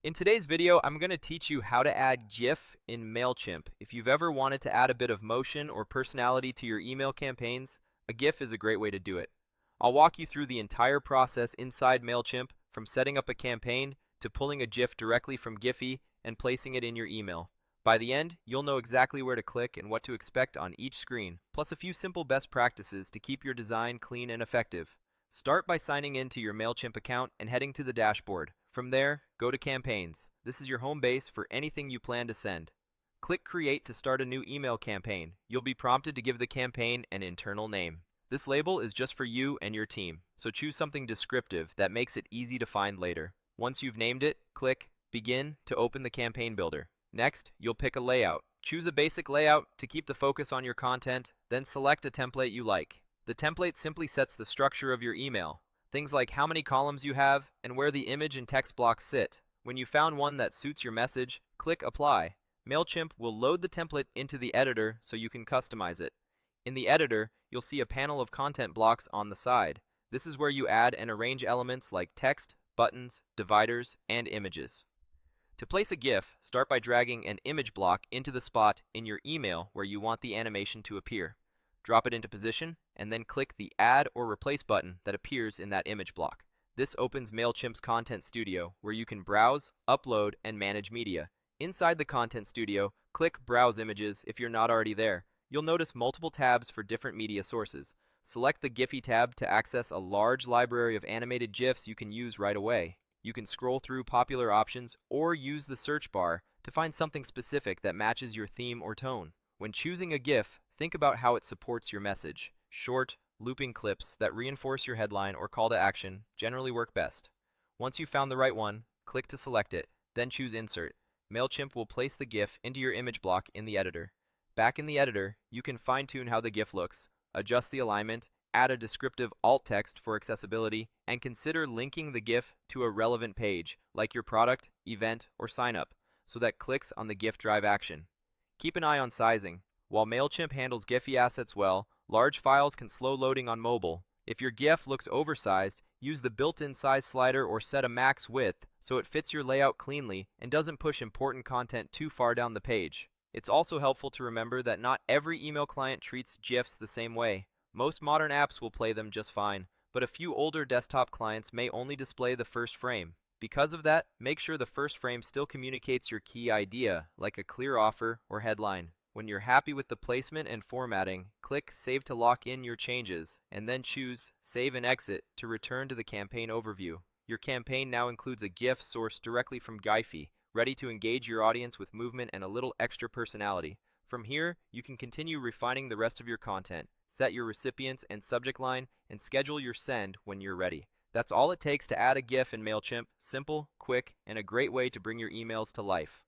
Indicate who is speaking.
Speaker 1: In today's video, I'm going to teach you how to add GIF in Mailchimp. If you've ever wanted to add a bit of motion or personality to your email campaigns, a GIF is a great way to do it. I'll walk you through the entire process inside Mailchimp, from setting up a campaign to pulling a GIF directly from Giphy and placing it in your email. By the end, you'll know exactly where to click and what to expect on each screen, plus a few simple best practices to keep your design clean and effective. Start by signing in to your Mailchimp account and heading to the dashboard. From there, go to Campaigns. This is your home base for anything you plan to send. Click Create to start a new email campaign. You'll be prompted to give the campaign an internal name. This label is just for you and your team, so choose something descriptive that makes it easy to find later. Once you've named it, click Begin to open the campaign builder. Next, you'll pick a layout. Choose a basic layout to keep the focus on your content, then select a template you like. The template simply sets the structure of your email, things like how many columns you have and where the image and text blocks sit. When you found one that suits your message, click Apply. Mailchimp will load the template into the editor so you can customize it. In the editor, you'll see a panel of content blocks on the side. This is where you add and arrange elements like text, buttons, dividers, and images. To place a GIF, start by dragging an image block into the spot in your email where you want the animation to appear. Drop it into position, and then click the Add or Replace button that appears in that image block. This opens Mailchimp's Content Studio, where you can browse, upload, and manage media. Inside the Content Studio, click Browse Images if you're not already there. You'll notice multiple tabs for different media sources. Select the Giphy tab to access a large library of animated GIFs you can use right away. You can scroll through popular options or use the search bar to find something specific that matches your theme or tone. When choosing a GIF, think about how it supports your message. Short, looping clips that reinforce your headline or call to action generally work best. Once you've found the right one, click to select it, then choose Insert. Mailchimp will place the GIF into your image block in the editor. Back in the editor, you can fine-tune how the GIF looks, adjust the alignment, add a descriptive alt text for accessibility, and consider linking the GIF to a relevant page, like your product, event, or sign up, so that clicks on the GIF drive action. Keep an eye on sizing. While Mailchimp handles Giphy assets well, large files can slow loading on mobile. If your GIF looks oversized, use the built-in size slider or set a max width so it fits your layout cleanly and doesn't push important content too far down the page. It's also helpful to remember that not every email client treats GIFs the same way. Most modern apps will play them just fine, but a few older desktop clients may only display the first frame. Because of that, make sure the first frame still communicates your key idea, like a clear offer or headline. When you're happy with the placement and formatting, click Save to lock in your changes, and then choose Save and Exit to return to the campaign overview. Your campaign now includes a GIF sourced directly from Giphy, ready to engage your audience with movement and a little extra personality. From here, you can continue refining the rest of your content, set your recipients and subject line, and schedule your send when you're ready. That's all it takes to add a GIF in Mailchimp. Simple, quick, and a great way to bring your emails to life.